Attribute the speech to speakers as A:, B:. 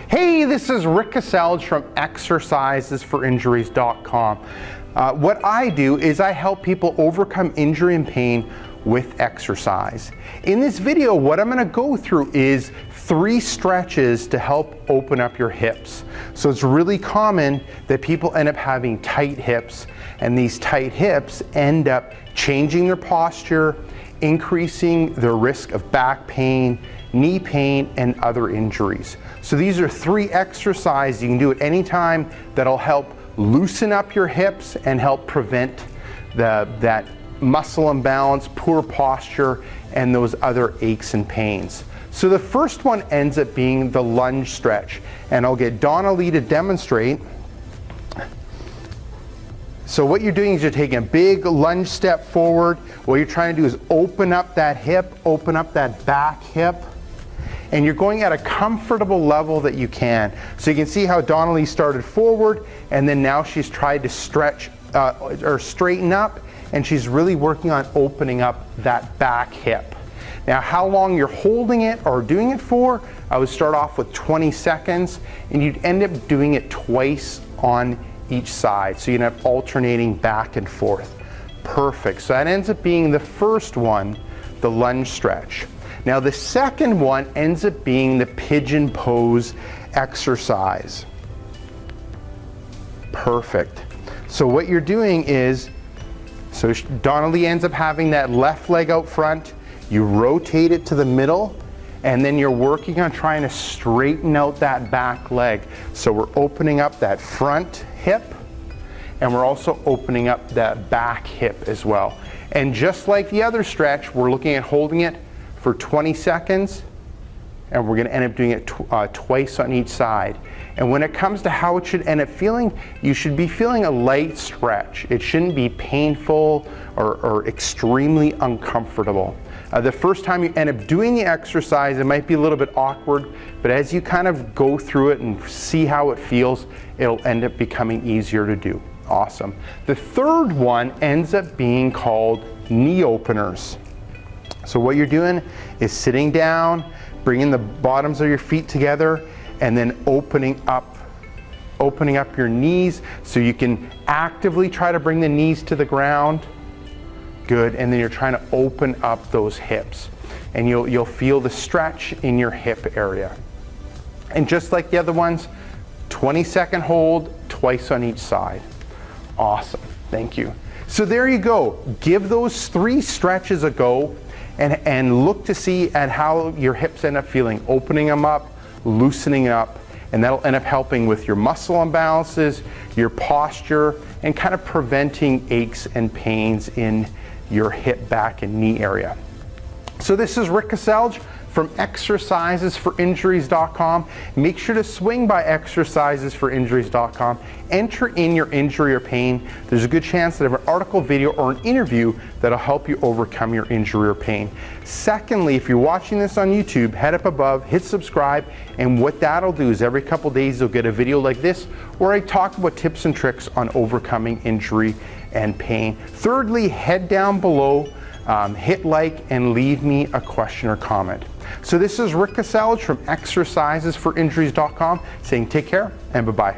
A: Hey, this is Rick Caselge from exercisesforinjuries.com. What I do is I help people overcome injury and pain with exercise. In this video, what I'm going to go through is 3 stretches to help open up your hips. So it's really common that people end up having tight hips, and these tight hips end up changing their posture, increasing their risk of back pain, knee pain, and other injuries. So these are 3 exercises you can do at any time that'll help loosen up your hips and help prevent that muscle imbalance, poor posture, and those other aches and pains. So the first one ends up being the lunge stretch, and I'll get Donna Lee to demonstrate. So what you're doing is you're taking a big lunge step forward. What you're trying to do is open up that hip, open up that back hip, and you're going at a comfortable level that you can. So you can see how Donna Lee started forward, and then now she's tried to stretch or straighten up, and she's really working on opening up that back hip. Now, how long you're holding it or doing it for, I would start off with 20 seconds, and you'd end up doing it twice on each side. So you'd end up alternating back and forth. Perfect. So that ends up being the first one, the lunge stretch. Now the second one ends up being the pigeon pose exercise. Perfect. So what you're doing is, so Donna Lee ends up having that left leg out front, you rotate it to the middle, and then you're working on trying to straighten out that back leg. So we're opening up that front hip, and we're also opening up that back hip as well. And just like the other stretch, we're looking at holding it for 20 seconds, and we're going to end up doing it twice on each side. And when it comes to how it should end up feeling, you should be feeling a light stretch. It shouldn't be painful or extremely uncomfortable. The first time you end up doing the exercise, it might be a little bit awkward, but as you kind of go through it and see how it feels, it'll end up becoming easier to do. Awesome. The third one ends up being called knee openers. So what you're doing is sitting down, bringing the bottoms of your feet together, and then opening up your knees so you can actively try to bring the knees to the ground. Good. And then you're trying to open up those hips, and you'll feel the stretch in your hip area. And just like the other ones, 20-second hold, twice on each side. Awesome. Thank you. So there you go. Give those 3 stretches a go, and look to see at how your hips end up feeling, opening them up, loosening up, and that'll end up helping with your muscle imbalances, your posture, and kind of preventing aches and pains in your hip, back, and knee area. So this is Rick Caselge from exercisesforinjuries.com. Make sure to swing by exercisesforinjuries.com. Enter in your injury or pain. There's a good chance that I have an article, video, or an interview that'll help you overcome your injury or pain. Secondly, if you're watching this on YouTube, head up above, hit subscribe, and what that'll do is every couple days you'll get a video like this where I talk about tips and tricks on overcoming injury and pain. Thirdly, head down below, hit like, and leave me a question or comment. So this is Rick Caselge from exercisesforinjuries.com saying take care and bye-bye.